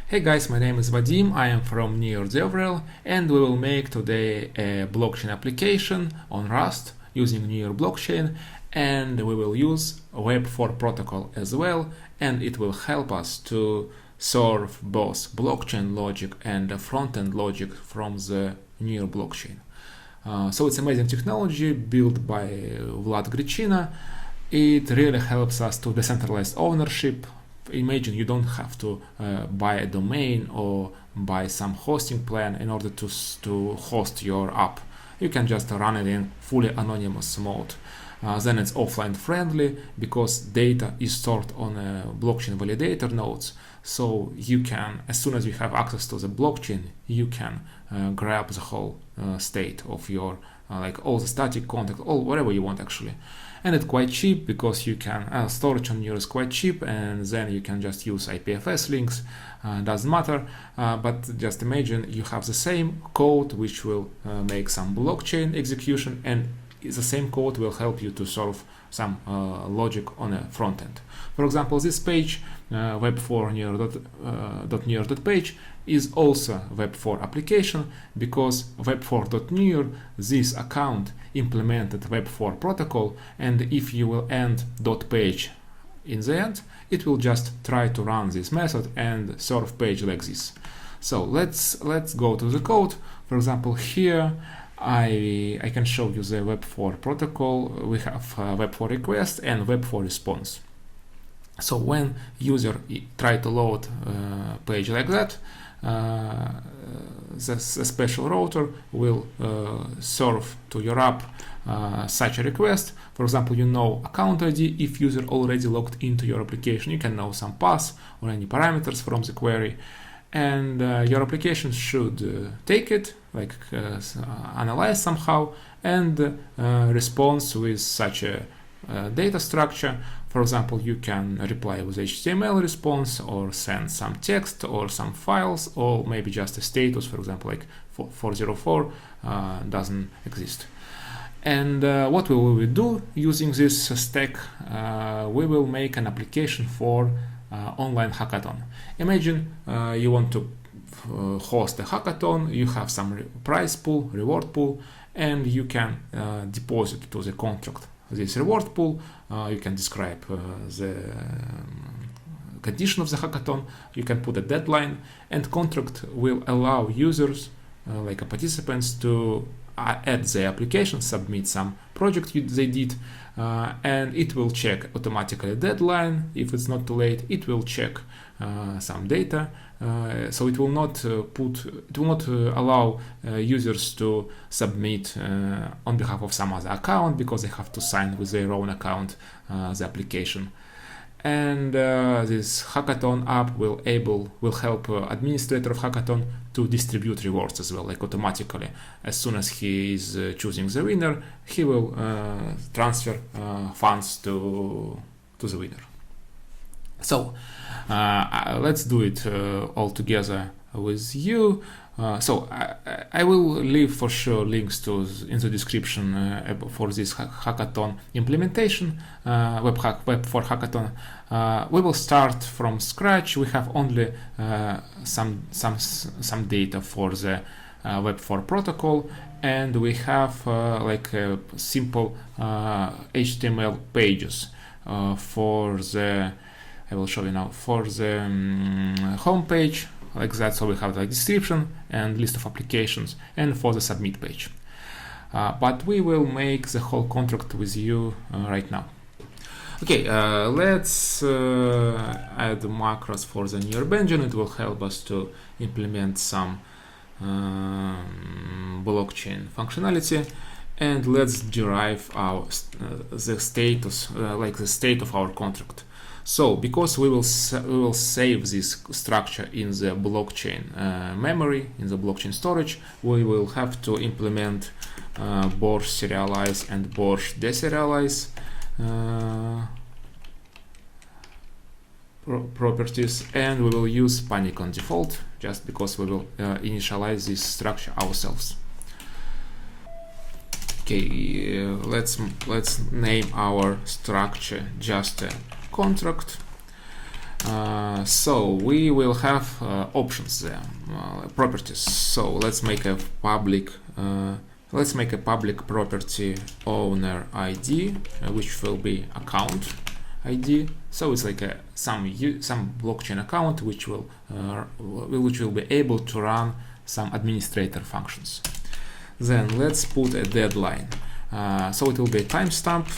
Hey guys, my name is Vadim, I am from Zavodil, and we will make today a blockchain application on Rust using blockchain, and we will use Web4 protocol as well, and it will help us to solve both blockchain logic and front-end logic from the blockchain. So it's amazing technology built by Vlad Grichina. It really helps us to decentralize ownership. Imagine you don't have to buy a domain or buy some hosting plan in order to host your app. You can just run it in fully anonymous mode. Then it's offline friendly because data is stored on blockchain validator nodes. So you can, as soon as you have access to the blockchain, you can grab the whole state of your like all the static content, all whatever you want actually. And it's quite cheap because you can storage on is quite cheap, and then you can just use IPFS links. Doesn't matter, but just imagine you have the same code which will make some blockchain execution, and the same code will help you to solve some logic on a front end. For example, this page, web4.near.page, is also Web4 application because web4.near, this account implemented Web4 protocol, and if you will end .page in the end, it will just try to run this method and serve page like this. So let's go to the code. For example, here I can show you the Web4 protocol. We have Web4 request and Web4 response. So when user try to load page like that, the special router will serve to your app such a request. For example, you know account ID if user already logged into your application. You can know some path or any parameters from the query, and your application should take it, like analyze somehow, and response with such a data structure. For example, you can reply with HTML response, or send some text or some files, or maybe just a status, for example, like 404 doesn't exist. And what we will do using this stack? We will make an application for online hackathon. Imagine you want to host a hackathon, you have some prize pool, reward pool, and you can deposit to the contract this reward pool. You can describe the condition of the hackathon, you can put a deadline, and contract will allow users, like participants, to add the application, submit some project they did, and it will check automatically deadline. If it's not too late, it will check some data. So it will not allow users to submit on behalf of some other account, because they have to sign with their own account the application. And this hackathon app will help administrator of hackathon to distribute rewards as well, like automatically. As soon as he is choosing the winner, he will transfer funds to the winner. So let's do it all together with you. So I will leave for sure links in the description for this hackathon implementation, Web4 hackathon. We will start from scratch. We have only some data for the Web4 protocol, and we have like simple HTML pages for the. I will show you now for the home page, like that. So we have the description and list of applications, and for the submit page. But we will make the whole contract with you right now. Okay, let's add macros for the nearby engine. It will help us to implement some blockchain functionality, and let's derive our the status, like the state of our contract. So, because we will save this structure in the blockchain memory, in the blockchain storage, we will have to implement Borch serialize and Borch deserialize properties, and we will use panic on default, just because we will initialize this structure ourselves. Okay, let's name our structure just a contract, So we will have options there, properties. So let's make a public property owner ID, which will be account ID. So it's like some blockchain account which will be able to run some administrator functions. Then let's put a deadline. So it will be a timestamp,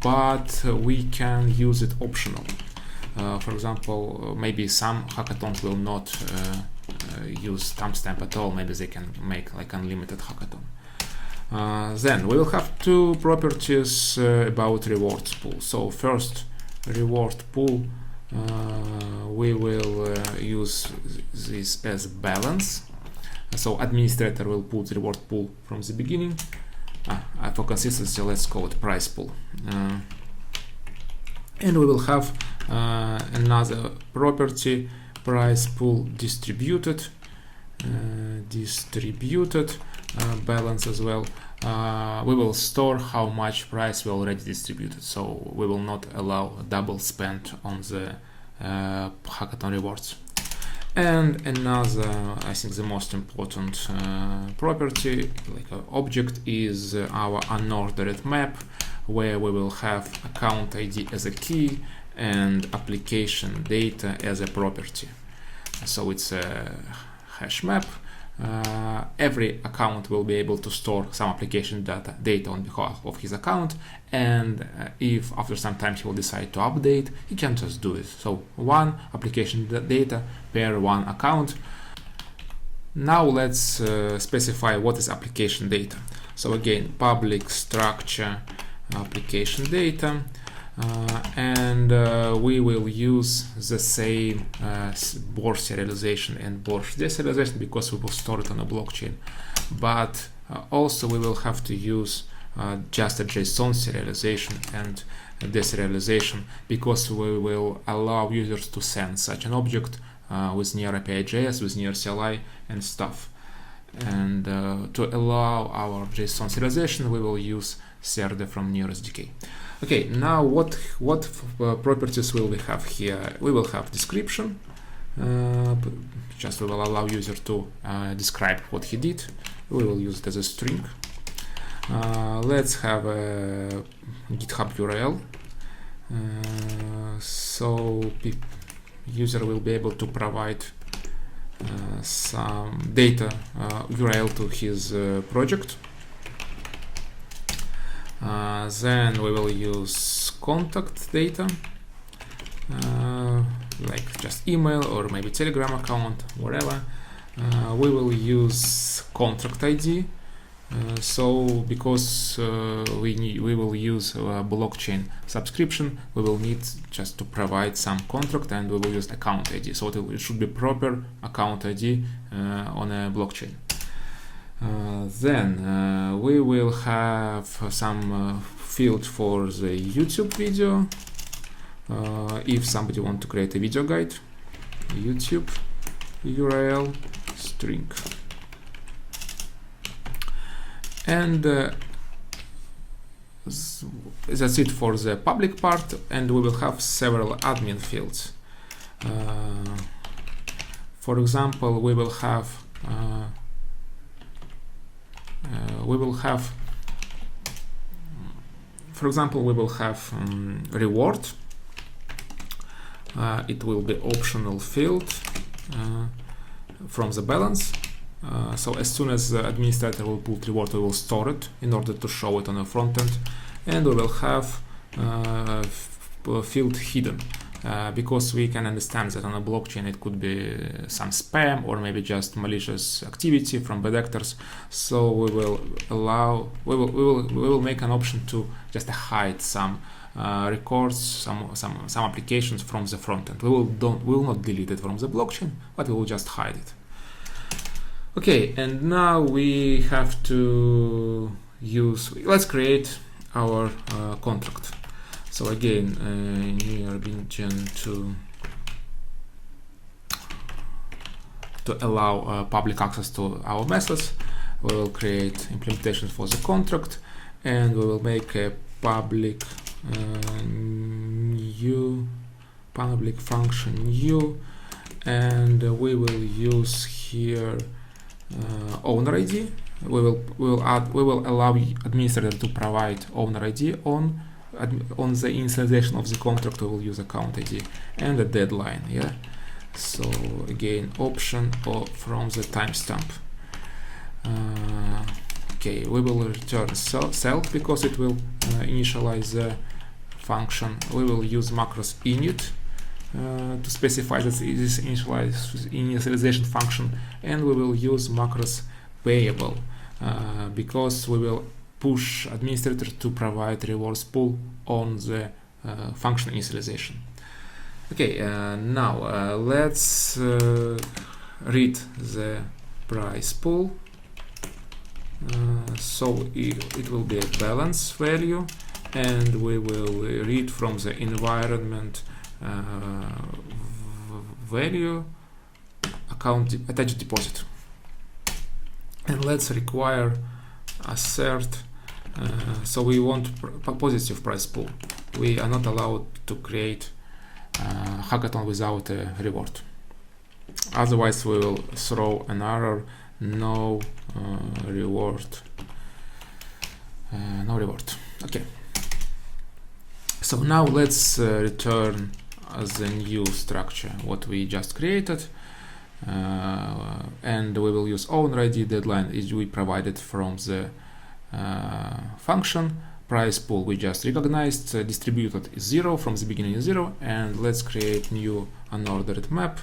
but we can use it optional. For example, maybe some hackathons will not use timestamp at all. Maybe they can make like unlimited hackathon. Then we will have two properties about rewards pool. So first, reward pool, we will use this as balance. So administrator will put reward pool from the beginning. For consistency, let's call it price pool. And we will have another property, price pool distributed, balance as well. We will store how much price we already distributed, so we will not allow double spend on the hackathon rewards. And another, I think the most important property, like an object, is our unordered map, where we will have account ID as a key and application data as a property. So it's a hash map. Every account will be able to store some application data on behalf of his account, and if after some time he will decide to update, he can just do it. So one application data per one account. Now let's specify what is application data. So again, public structure application data, and we will use the same Borch serialization and Borch deserialization because we will store it on a blockchain, but also we will have to use just a JSON serialization and deserialization because we will allow users to send such an object with near API.js, with near CLI and stuff. And to allow our JSON serialization, we will use Serde from Near SDK. Okay, now what properties will we have here? We will have description. Just we will allow user to describe what he did. We will use it as a string. Let's have a GitHub URL. So user will be able to provide some data URL to his project. Then we will use contact data, like just email or maybe Telegram account, whatever. We will use contract ID. So because we will use blockchain subscription, we will need just to provide some contract, and we will use account ID. So it should be proper account ID on a blockchain. Then we will have some field for the YouTube video. If somebody wants to create a video guide, YouTube URL string. And that's it for the public part, and we will have several admin fields. For example, we will have reward. It will be optional field from the balance. So as soon as the administrator will put reward, we will store it in order to show it on the front end, and we will have field hidden because we can understand that on a blockchain it could be some spam or maybe just malicious activity from bad actors. So we will make an option to just hide some records, some applications from the front end. We will not delete it from the blockchain, but we will just hide it. Okay, and now we have to let's create our contract. So again, near Bingen to allow public access to our methods, we will create implementation for the contract, and we will make a public new public function new, and we will use here owner ID. We will allow administrator to provide owner ID on the initialization of the contract. We will use account ID and a deadline. Yeah. So again, option from the timestamp. Okay, we will return self because it will initialize the function. We will use macros init to specify that it is initialization function, and we will use macros payable because we will push administrator to provide rewards pool on the function initialization. Okay, now let's read the price pool. So it will be a balance value, and we will read from the environment value account attached deposit, and let's require assert. So we want positive price pool. We are not allowed to create hackathon without a reward. Otherwise, we will throw an error: no reward. No reward. Okay. So now let's return the new structure what we just created, and we will use owner ID. Deadline is we provided from the function. Price pool we just recognized. Distributed is 0 from the beginning is 0, and let's create new unordered map,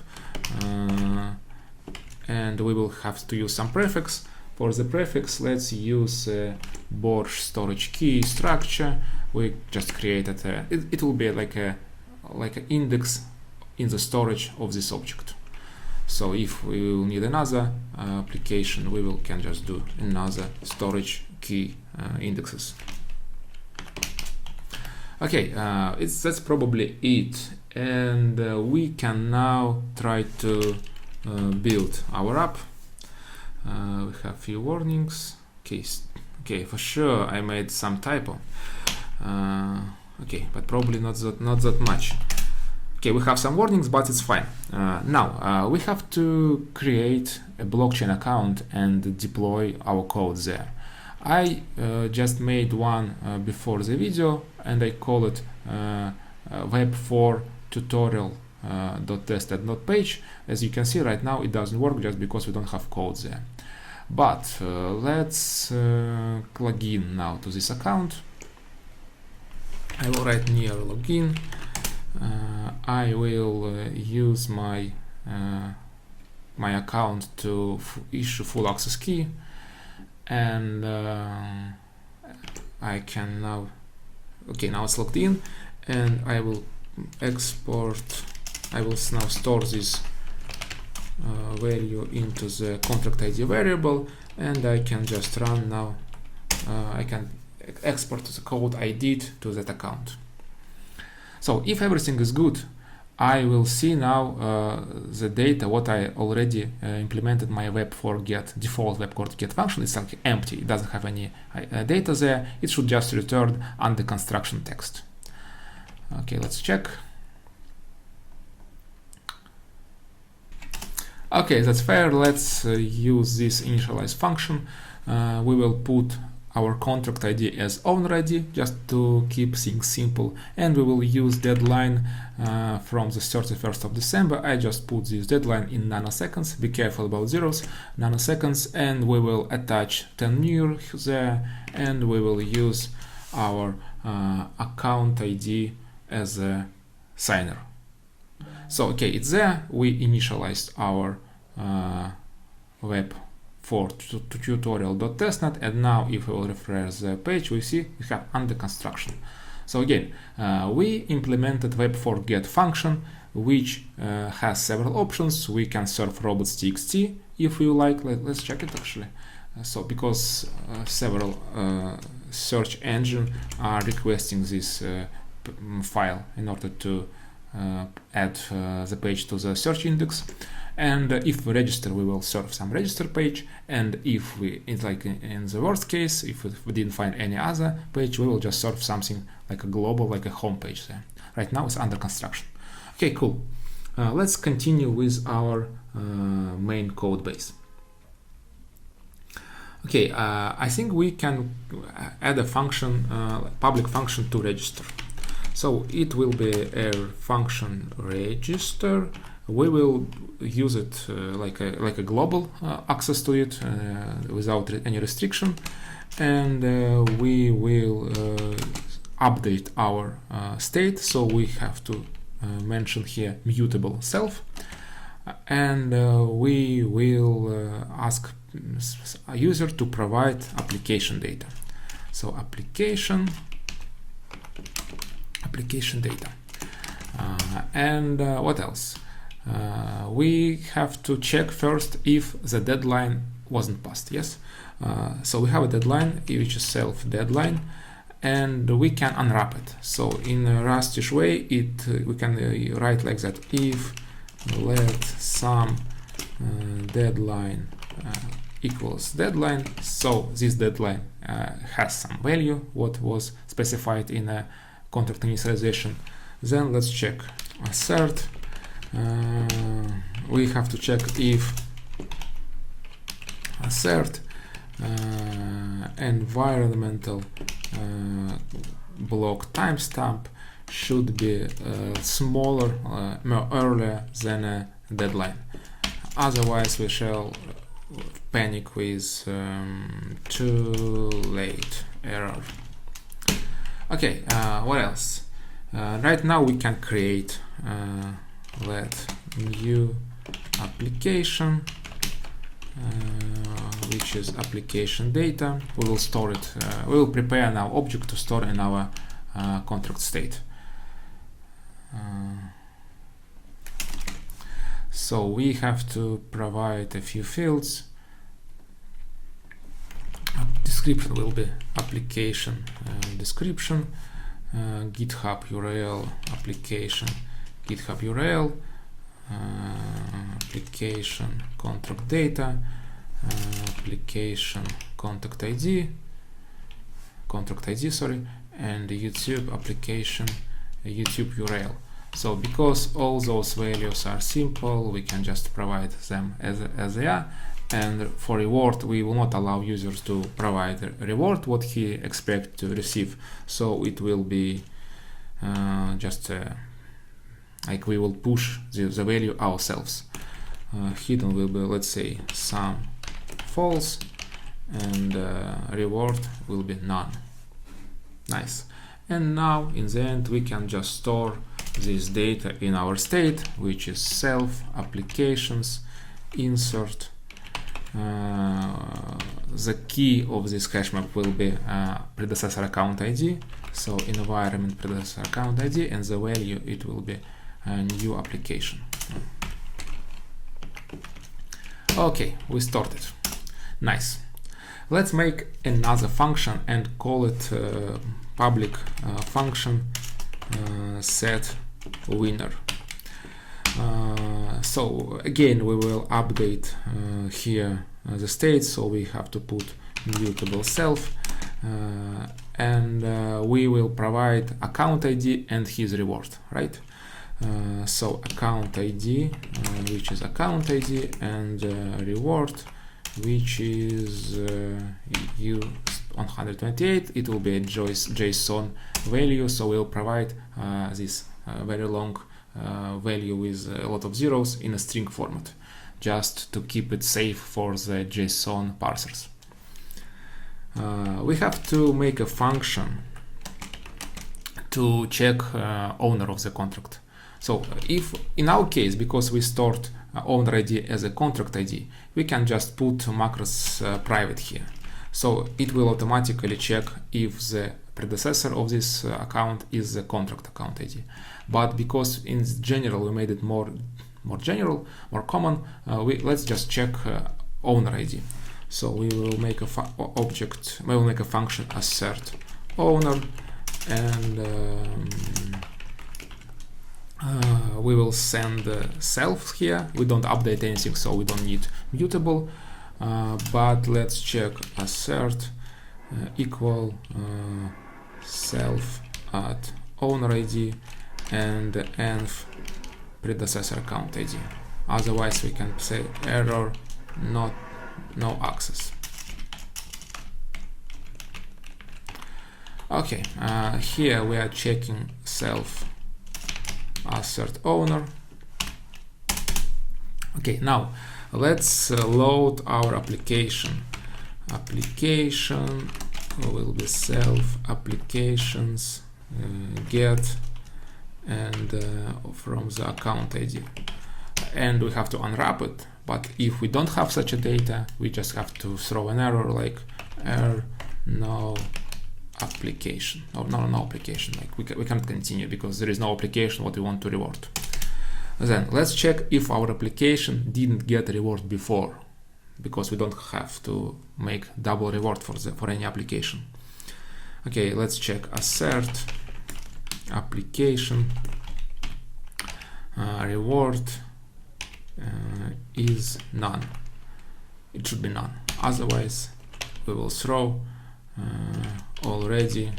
and we will have to use some prefix. For the prefix, let's use Borsch storage key structure. We just created it will be like an index in the storage of this object. So if we will need another application, we can just do another storage key indexes. Okay, that's probably it, and we can now try to build our app. We have few warnings. Okay, for sure I made some typo. Okay, but probably not that much. Okay, we have some warnings, but it's fine. Now we have to create a blockchain account and deploy our code there. I just made one before the video, and I call it Web4 tutorial.test.page. As you can see right now, it doesn't work just because we don't have code there. But let's log in now to this account. I will write near login. I will use my my account to issue full access key, and I can now. Okay, now it's logged in, and I will export. I will now store this value into the contract ID variable, and I can just run now. I can export the code I did to that account. So if everything is good, I will see now the data what I already implemented my Web4 get default Web4 get function. It's like empty. It doesn't have any data there. It should just return under construction text. Okay, let's check. Okay, that's fair. Let's use this initialize function. We will put our contract ID as owner ID just to keep things simple, and we will use deadline from the 31st of December. I just put this deadline in nanoseconds. Be careful about zeros, nanoseconds, and we will attach tenure there, and we will use our account ID as a signer. So okay, it's there. We initialized our Web4 tutorial.testnet, and now if we will refresh the page, we see we have under construction. So again, we implemented Web4 get function, which has several options. We can serve robots.txt if we like. Let's check it actually. So because several search engines are requesting this file in order to add the page to the search index, and if we register, we will serve some register page, and if we, it's like in the worst case, if we didn't find any other page, we will just serve something like a global, like a home page there. Right now it's under construction. Okay, cool. Let's continue with our main code base. Okay, I think we can add a function, public function to register. So it will be a function register. We will use it like a global access to it without any restriction, and we will update our state. So we have to mention here mutable self, and we will ask a user to provide application data. So application data, and what else? We have to check first if the deadline wasn't passed. Yes, so we have a deadline which is self deadline, and we can unwrap it. So in a Rustish way, we can write like that: if let some deadline equals deadline. So this deadline has some value what was specified in a contract initialization. Then let's check assert. We have to check if assert environmental block timestamp should be smaller, more earlier than a deadline. Otherwise, we shall panic with too late error. Okay, what else? Right now we can create let new application, which is application data. We will store it. We will prepare now object to store in our contract state. So we have to provide a few fields. Description will be application description, GitHub URL application, GitHub URL, application contract data, application contract ID, sorry, and YouTube application YouTube URL. So because all those values are simple, we can just provide them as they are. And for reward, we will not allow users to provide a reward what he expects to receive. So it will be just like we will push the value ourselves. Hidden will be, let's say, some false, and reward will be none. Nice. And now in the end we can just store this data in our state, which is self applications insert. The key of this hash map will be predecessor account ID, so environment predecessor account ID, and the value it will be a new application. Okay, we started. Nice. Let's make another function and call it public function set winner. So again, we will update here the state, so we have to put mutable self, and we will provide account ID and his reward, right? So account ID, which is account ID, and reward, which is U128. It will be a JSON value, so we'll provide this very long value with a lot of zeros in a string format, just to keep it safe for the JSON parsers. We have to make a function to check owner of the contract. So if in our case, because we stored owner ID as a contract ID, we can just put macros private here. So it will automatically check if the predecessor of this account is the contract account ID. But because in general we made it more general, more common, let's just check owner ID. So we will make a object. We will make a function assert owner, and we will send self here. We don't update anything, so we don't need mutable. But let's check assert equal self at owner ID and env predecessor account ID. Otherwise we can say error, no access. Okay, here we are checking self assert owner. Okay, now let's load our application. Application will be self applications get and from the account ID, and we have to unwrap it. But if we don't have such a data, we just have to throw an error like error no application. No application. Like we can't continue because there is no application what we want to reward. Then let's check if our application didn't get reward before, because we don't have to make double reward for any application. Okay, let's check assert application reward is none. It should be none. Otherwise, we will throw already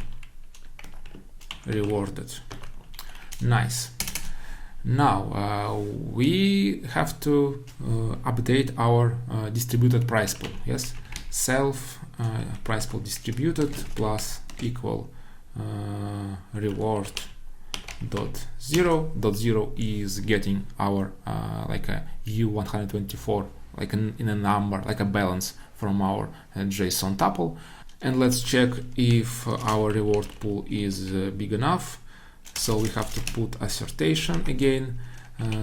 rewarded. Nice. Now we have to update our distributed price pool. Yes, self price pool distributed plus equal reward dot zero is getting our like a U124 like in a number, like a balance from our JSON tuple. And let's check if our reward pool is big enough. So we have to put assertion again.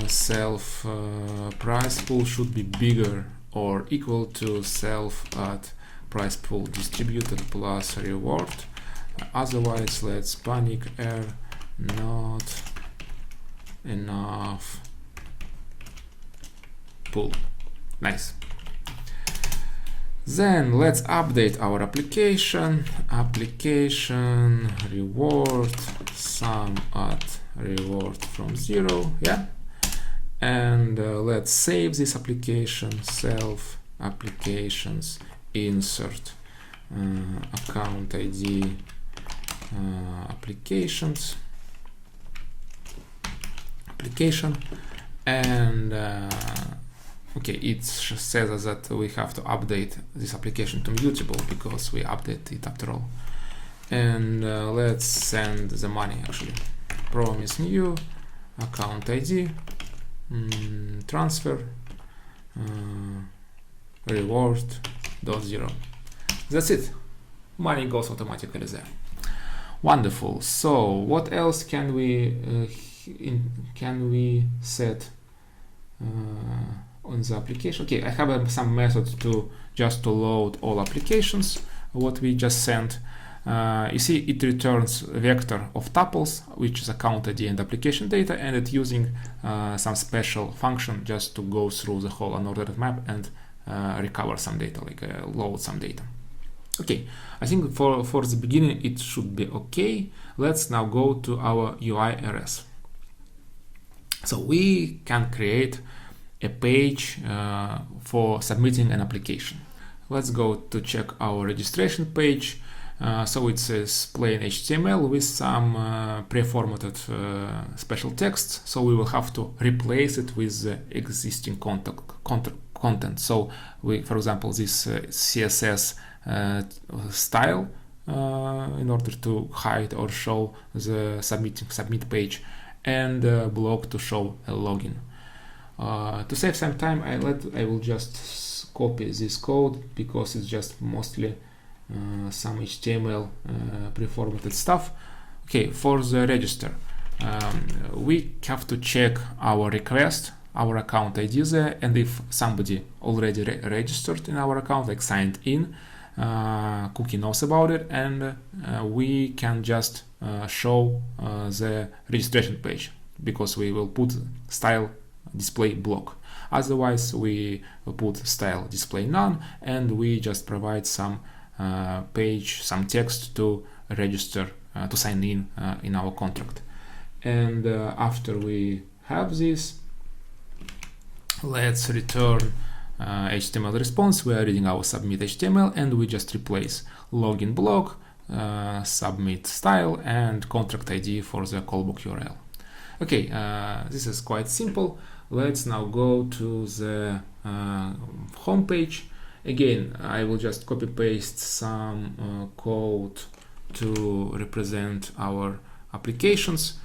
Self price pool should be bigger or equal to self at price pool distributed plus reward. Otherwise, let's panic error not enough pool. Nice. Then let's update our application. Application reward sum at reward from 0. Yeah. And let's save this application. Self applications insert account ID application and okay, it says us that we have to update this application to mutable because we update it after all. And let's send the money actually. Promise new account ID transfer reward .0. That's it. Money goes automatically there. Wonderful. So what else can we set on the application? Okay, I have some method to load all applications what we just sent. You see it returns vector of tuples, which is account ID and application data, and it's using some special function just to go through the whole unordered map and recover some data, like load some data. Okay, I think for the beginning it should be okay. Let's now go to our UI-RS. So we can create a page for submitting an application. Let's go to check our registration page. So it says plain HTML with some pre-formatted special text. So we will have to replace it with the existing content. So we, for example, this CSS style in order to hide or show the submit page, and block to show a login. To save some time, I will just copy this code because it's just mostly some HTML pre-formatted stuff. Okay, for the register, we have to check our request, our account ID there, and if somebody already registered in our account, like signed in, cookie knows about it, and we can just show the registration page because we will put style display block. Otherwise, we will put style display none, and we just provide some page, some text to register, to sign in our contract. And after we have this, let's return HTML response. We are reading our submit HTML, and we just replace login block, submit style, and contract ID for the callback URL. Okay, this is quite simple. Let's now go to the home page. Again, I will just copy paste some code to represent our applications.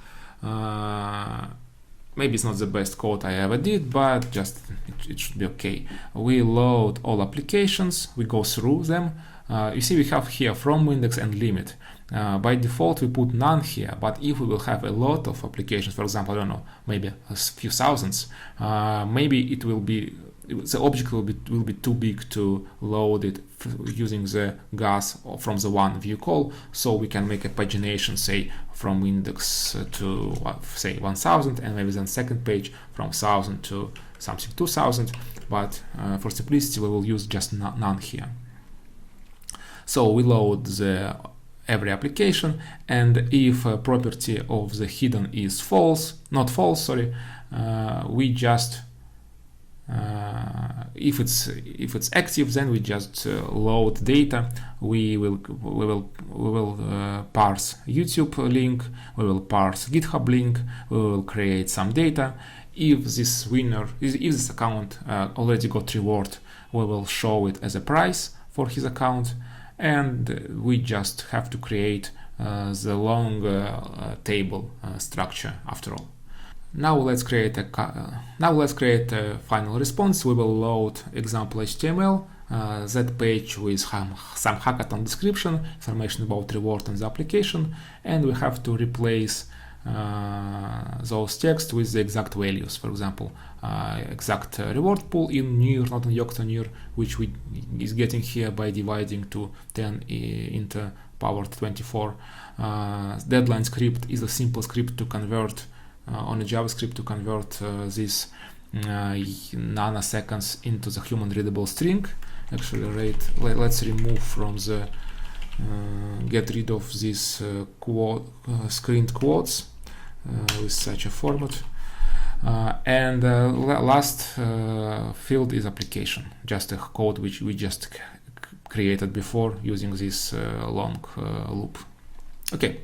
Maybe it's not the best code I ever did, but just it should be okay. We load all applications, we go through them. You see we have here from index and limit. By default we put none here, but if we will have a lot of applications, for example, I don't know, maybe a few thousands, maybe it will be, the object will be too big to load it using the gas from the one view call, so we can make a pagination, say from index to say 1000, and maybe then second page from 1000 to something 2000, but for simplicity we will use just none here. So we load every application, and if a property of the hidden is false, not false, sorry, we just if it's active, then we just load data. We will parse YouTube link, we will parse GitHub link, we will create some data. If this this account already got reward, we will show it as a price for his account, and we just have to create the long table structure after all. Now let's create a final response. We will load example HTML, that page with some hackathon description, information about reward and the application, and we have to replace those text with the exact values. For example, exact reward pool in near, not in octanure, which we is getting here by dividing to 10 into power 24. Deadline script is a simple script to convert on a JavaScript to convert this nanoseconds into the human readable string. Actually, let's remove from the get rid of this screened quotes with such a format. And last field is application, just a code which we just created before using this long loop. Okay.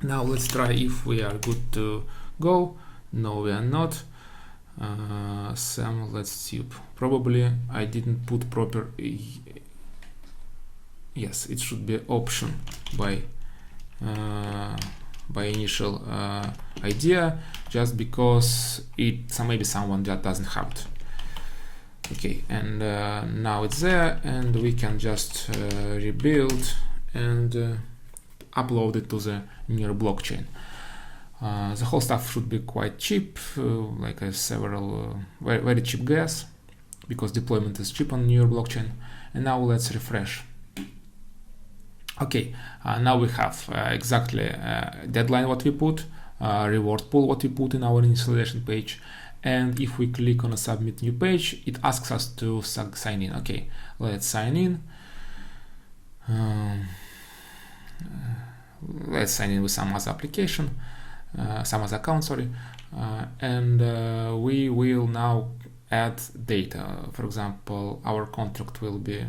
Now let's try if we are good to go. No, we are not. Let's see. Probably I didn't put proper. Yes, it should be option by initial idea, just because maybe someone that doesn't have it. Okay, and now it's there, and we can just rebuild and upload it to the near blockchain. The whole stuff should be quite cheap, like several very cheap gas, because deployment is cheap on near blockchain. And now let's refresh. Okay, now we have exactly deadline what we put, reward pool what we put in our initialization page, and if we click on a submit new page, it asks us to sign in. Okay, let's sign in. Let's sign in with some other application, some other account, sorry, and we will now add data. For example, our contract will be, I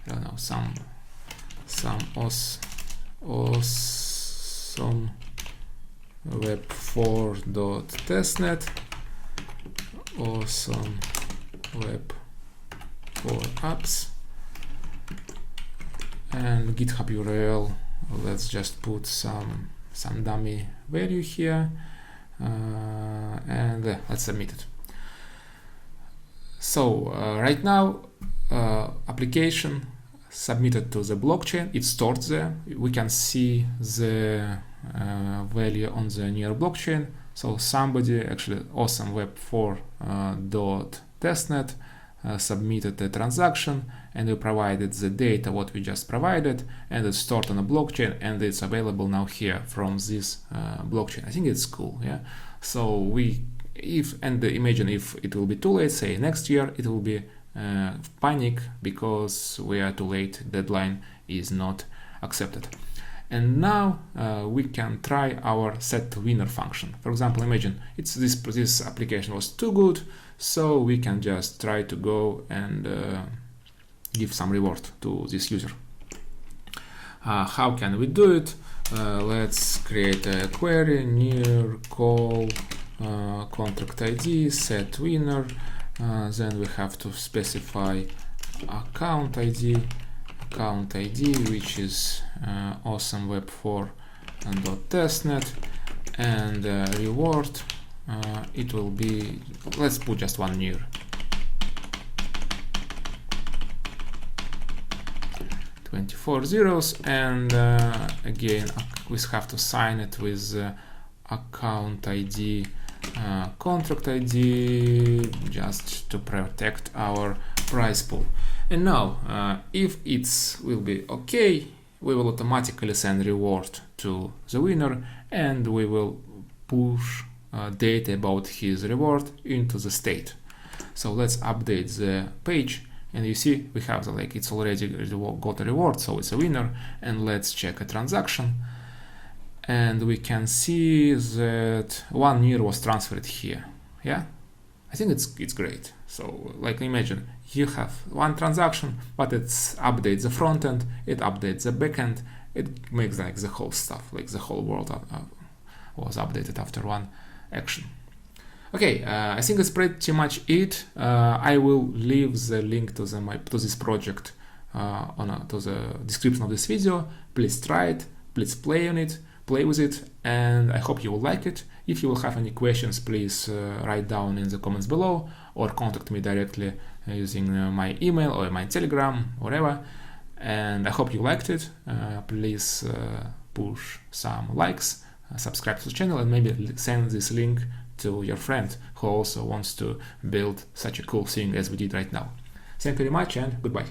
don't know, some awesome web4.testnet, awesome web4 apps, and GitHub URL. Let's just put some dummy value here, and let's submit it. So right now application submitted to the blockchain, it's stored there. We can see the value on the near blockchain. So somebody, actually awesome web4.testnet submitted the transaction, and we provided the data what we just provided, and it's stored on a blockchain, and it's available now here from this blockchain. I think it's cool, yeah. So imagine if it will be too late, say next year, it will be panic because we are too late, deadline is not accepted. And now we can try our set winner function. For example, imagine this application was too good, so we can just try to go and give some reward to this user. How can we do it? let's create a query near call contract ID set winner. Then we have to specify account ID, which is awesome web4.testnet, and reward. It will be, let's put just one near. 24 zeros, and again we have to sign it with account ID, contract ID, just to protect our price pool. And now if it will be okay, we will automatically send reward to the winner, and we will push data about his reward into the state. So let's update the page, and you see we have it's already got a reward, so it's a winner. And let's check a transaction, and we can see that one near was transferred here. Yeah, I think it's great. So imagine you have one transaction, but it updates the front end, it updates the back end, it makes the whole stuff, the whole world was updated after one action. Okay, I think that's pretty much it. I will leave the link to this project to the description of this video. Please try it, please play with it, and I hope you will like it. If you will have any questions, please write down in the comments below, or contact me directly using my email or my Telegram, whatever. And I hope you liked it. Please push some likes, subscribe to the channel, and maybe send this link to your friend who also wants to build such a cool thing as we did right now. Thank you very much, and goodbye.